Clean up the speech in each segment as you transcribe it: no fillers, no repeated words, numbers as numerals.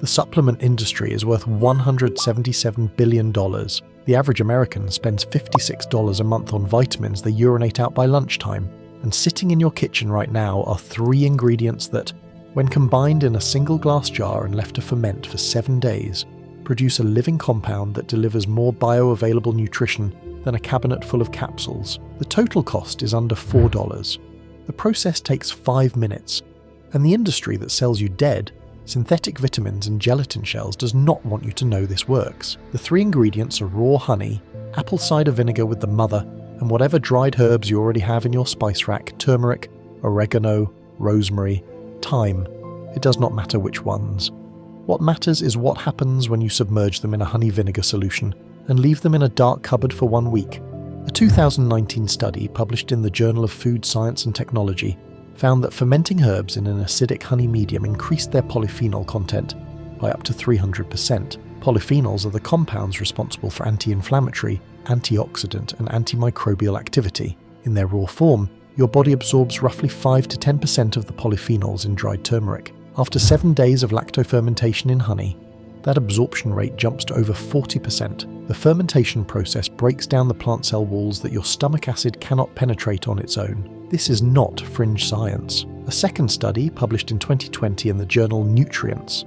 The supplement industry is worth $177 billion. The average American spends $56 a month on vitamins they urinate out by lunchtime. And sitting in your kitchen right now are 3 ingredients that, when combined in a single glass jar and left to ferment for 7 days, produce a living compound that delivers more bioavailable nutrition than a cabinet full of capsules. The total cost is under $4. The process takes 5 minutes, and the industry that sells you dead, synthetic vitamins and gelatin shells does not want you to know this works. The 3 ingredients are raw honey, apple cider vinegar with the mother, and whatever dried herbs you already have in your spice rack: turmeric, oregano, rosemary, thyme. It does not matter which ones. What matters is what happens when you submerge them in a honey vinegar solution and leave them in a dark cupboard for 1 week. A 2019 study published in the Journal of Food Science and Technology found that fermenting herbs in an acidic honey medium increased their polyphenol content by up to 300%. Polyphenols are the compounds responsible for anti-inflammatory, antioxidant, and antimicrobial activity. In their raw form, your body absorbs roughly 5 to 10% of the polyphenols in dried turmeric. After 7 days of lactofermentation in honey, that absorption rate jumps to over 40%. The fermentation process breaks down the plant cell walls that your stomach acid cannot penetrate on its own. This is not fringe science. A second study, published in 2020 in the journal Nutrients,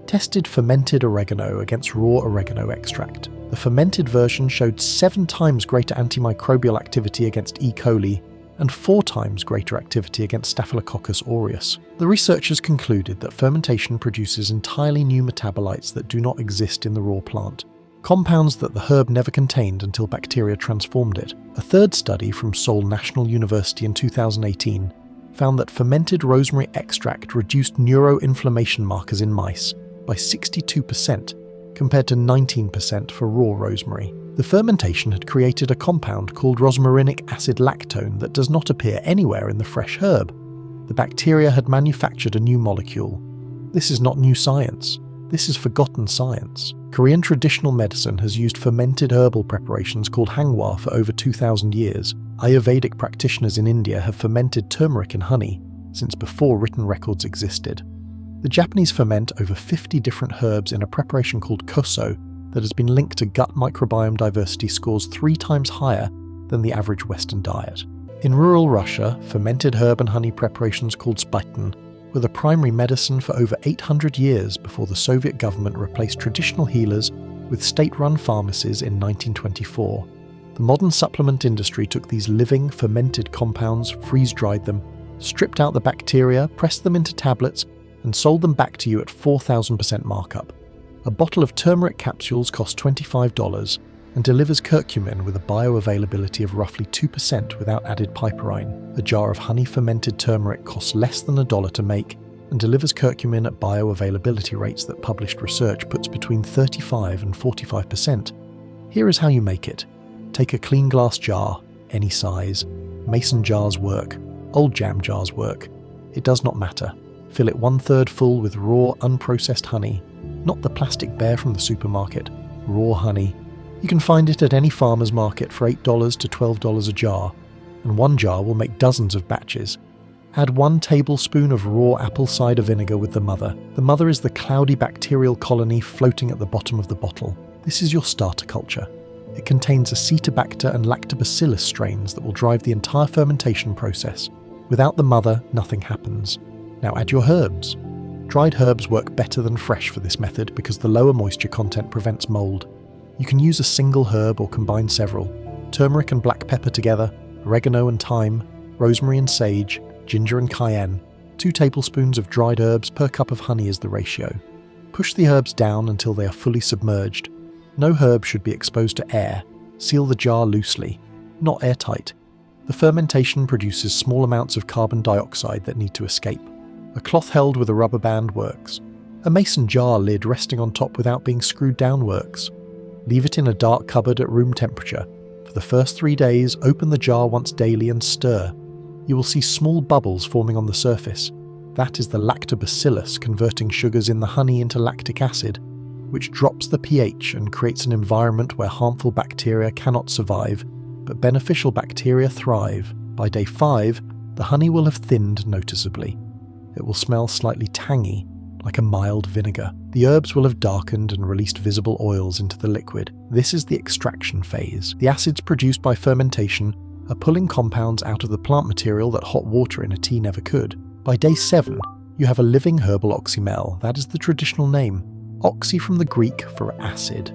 tested fermented oregano against raw oregano extract. The fermented version showed 7 times greater antimicrobial activity against E. coli and 4 times greater activity against Staphylococcus aureus. The researchers concluded that fermentation produces entirely new metabolites that do not exist in the raw plant, compounds that the herb never contained until bacteria transformed it. A third study from Seoul National University in 2018 found that fermented rosemary extract reduced neuroinflammation markers in mice by 62% compared to 19% for raw rosemary. The fermentation had created a compound called rosmarinic acid lactone that does not appear anywhere in the fresh herb. The bacteria had manufactured a new molecule. This is not new science. This is forgotten science. Korean traditional medicine has used fermented herbal preparations called hangwa for over 2,000 years. Ayurvedic practitioners in India have fermented turmeric in honey since before written records existed. The Japanese ferment over 50 different herbs in a preparation called koso that has been linked to gut microbiome diversity scores 3 times higher than the average Western diet. In rural Russia, fermented herb and honey preparations called spaitin were the primary medicine for over 800 years before the Soviet government replaced traditional healers with state-run pharmacies in 1924. The modern supplement industry took these living, fermented compounds, freeze-dried them, stripped out the bacteria, pressed them into tablets, and sold them back to you at 4,000% markup. A bottle of turmeric capsules costs $25 and delivers curcumin with a bioavailability of roughly 2% without added piperine. A jar of honey-fermented turmeric costs less than $1 to make and delivers curcumin at bioavailability rates that published research puts between 35 and 45%. Here is how you make it. Take a clean glass jar, any size. Mason jars work. Old jam jars work. It does not matter. Fill it 1/3 full with raw, unprocessed honey. Not the plastic bear from the supermarket. Raw honey. You can find it at any farmer's market for $8 to $12 a jar, and 1 jar will make dozens of batches. Add 1 tablespoon of raw apple cider vinegar with the mother. The mother is the cloudy bacterial colony floating at the bottom of the bottle. This is your starter culture. It contains Acetobacter and Lactobacillus strains that will drive the entire fermentation process. Without the mother, nothing happens. Now add your herbs. Dried herbs work better than fresh for this method because the lower moisture content prevents mold. You can use a single herb or combine several. Turmeric and black pepper together, oregano and thyme, rosemary and sage, ginger and cayenne. 2 tablespoons of dried herbs per cup of honey is the ratio. Push the herbs down until they are fully submerged. No herb should be exposed to air. Seal the jar loosely, not airtight. The fermentation produces small amounts of carbon dioxide that need to escape. A cloth held with a rubber band works. A mason jar lid resting on top without being screwed down works. Leave it in a dark cupboard at room temperature. For the first 3 days, open the jar once daily and stir. You will see small bubbles forming on the surface. That is the lactobacillus converting sugars in the honey into lactic acid, which drops the pH and creates an environment where harmful bacteria cannot survive, but beneficial bacteria thrive. By day 5, the honey will have thinned noticeably. It will smell slightly tangy, like a mild vinegar. The herbs will have darkened and released visible oils into the liquid. This is the extraction phase. The acids produced by fermentation are pulling compounds out of the plant material that hot water in a tea never could. By day 7, you have a living herbal oxymel. That is the traditional name. Oxy from the Greek for acid.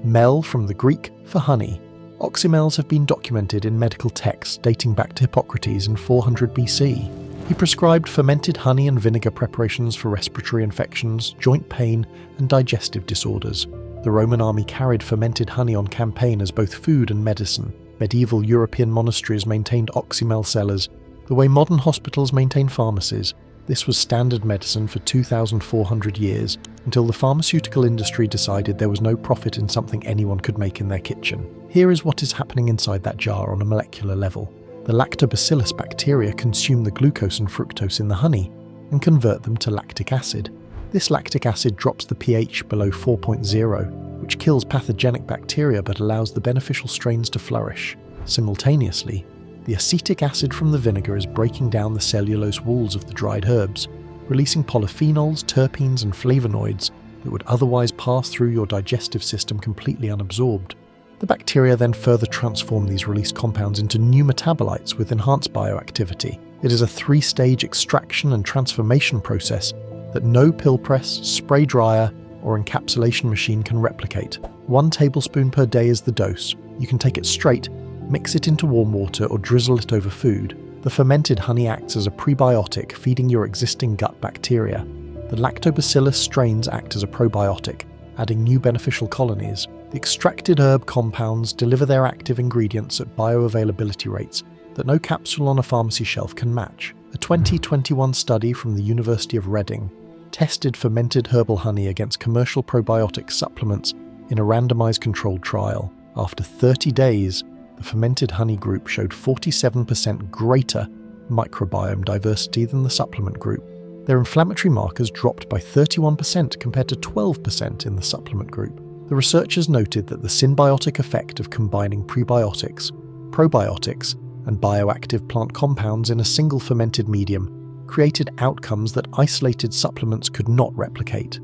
Mel from the Greek for honey. Oxymels have been documented in medical texts dating back to Hippocrates in 400 BC. He prescribed fermented honey and vinegar preparations for respiratory infections, joint pain, and digestive disorders. The Roman army carried fermented honey on campaign as both food and medicine. Medieval European monasteries maintained oxymel cellars, the way modern hospitals maintain pharmacies. This was standard medicine for 2,400 years, until the pharmaceutical industry decided there was no profit in something anyone could make in their kitchen. Here is what is happening inside that jar on a molecular level. The lactobacillus bacteria consume the glucose and fructose in the honey and convert them to lactic acid. This lactic acid drops the pH below 4.0, which kills pathogenic bacteria but allows the beneficial strains to flourish. Simultaneously, the acetic acid from the vinegar is breaking down the cellulose walls of the dried herbs, releasing polyphenols, terpenes, and flavonoids that would otherwise pass through your digestive system completely unabsorbed. The bacteria then further transform these released compounds into new metabolites with enhanced bioactivity. It is a 3-stage extraction and transformation process that no pill press, spray dryer, or encapsulation machine can replicate. 1 tablespoon per day is the dose. You can take it straight, mix it into warm water, or drizzle it over food. The fermented honey acts as a prebiotic, feeding your existing gut bacteria. The lactobacillus strains act as a probiotic, adding new beneficial colonies. The extracted herb compounds deliver their active ingredients at bioavailability rates that no capsule on a pharmacy shelf can match. A 2021 study from the University of Reading tested fermented herbal honey against commercial probiotic supplements in a randomized controlled trial. After 30 days, the fermented honey group showed 47% greater microbiome diversity than the supplement group. Their inflammatory markers dropped by 31% compared to 12% in the supplement group. The researchers noted that the symbiotic effect of combining prebiotics, probiotics, and bioactive plant compounds in a single fermented medium created outcomes that isolated supplements could not replicate.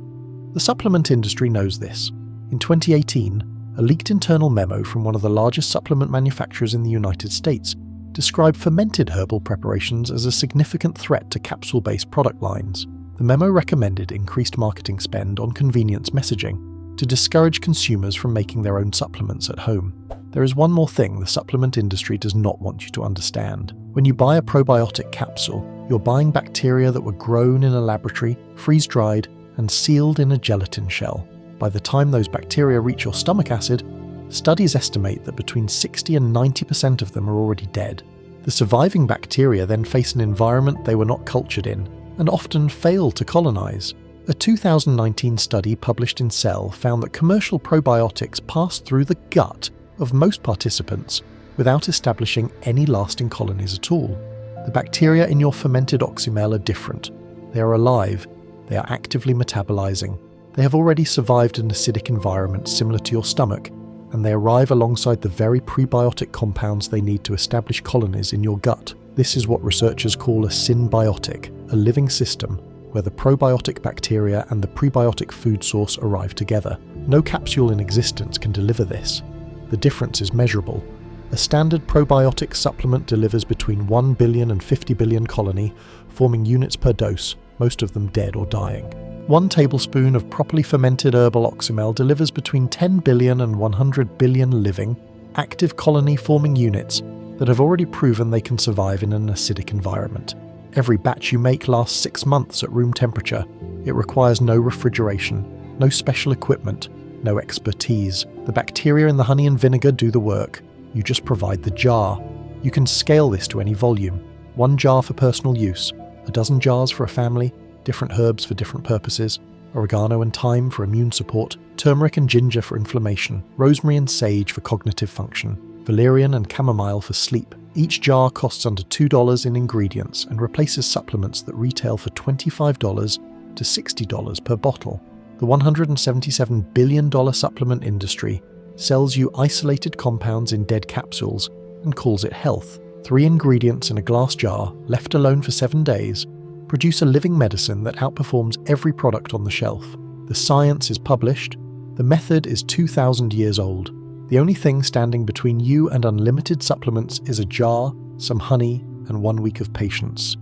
The supplement industry knows this. In 2018, a leaked internal memo from one of the largest supplement manufacturers in the United States described fermented herbal preparations as a significant threat to capsule-based product lines. The memo recommended increased marketing spend on convenience messaging to discourage consumers from making their own supplements at home. There is one more thing the supplement industry does not want you to understand. When you buy a probiotic capsule, you're buying bacteria that were grown in a laboratory, freeze-dried, and sealed in a gelatin shell. By the time those bacteria reach your stomach acid, studies estimate that between 60 and 90% of them are already dead. The surviving bacteria then face an environment they were not cultured in, and often fail to colonize. A 2019 study published in Cell found that commercial probiotics passed through the gut of most participants without establishing any lasting colonies at all. The bacteria in your fermented oxymel are different. They are alive, they are actively metabolizing. They have already survived an acidic environment similar to your stomach, and they arrive alongside the very prebiotic compounds they need to establish colonies in your gut. This is what researchers call a symbiotic, a living system where the probiotic bacteria and the prebiotic food source arrive together. No capsule in existence can deliver this. The difference is measurable. A standard probiotic supplement delivers between 1 billion and 50 billion colony, forming units per dose, most of them dead or dying. 1 tablespoon of properly fermented herbal oxymel delivers between 10 billion and 100 billion living, active colony-forming units that have already proven they can survive in an acidic environment. Every batch you make lasts 6 months at room temperature. It requires no refrigeration, no special equipment, no expertise. The bacteria in the honey and vinegar do the work. You just provide the jar. You can scale this to any volume. 1 jar for personal use, 12 jars for a family, different herbs for different purposes, oregano and thyme for immune support, turmeric and ginger for inflammation, rosemary and sage for cognitive function, valerian and chamomile for sleep. Each jar costs under $2 in ingredients and replaces supplements that retail for $25 to $60 per bottle. The $177 billion supplement industry sells you isolated compounds in dead capsules and calls it health. 3 ingredients in a glass jar, left alone for 7 days, produce a living medicine that outperforms every product on the shelf. The The science is published. The method is 2,000 years old. The only thing standing between you and unlimited supplements is a jar, some honey, and 1 week of patience.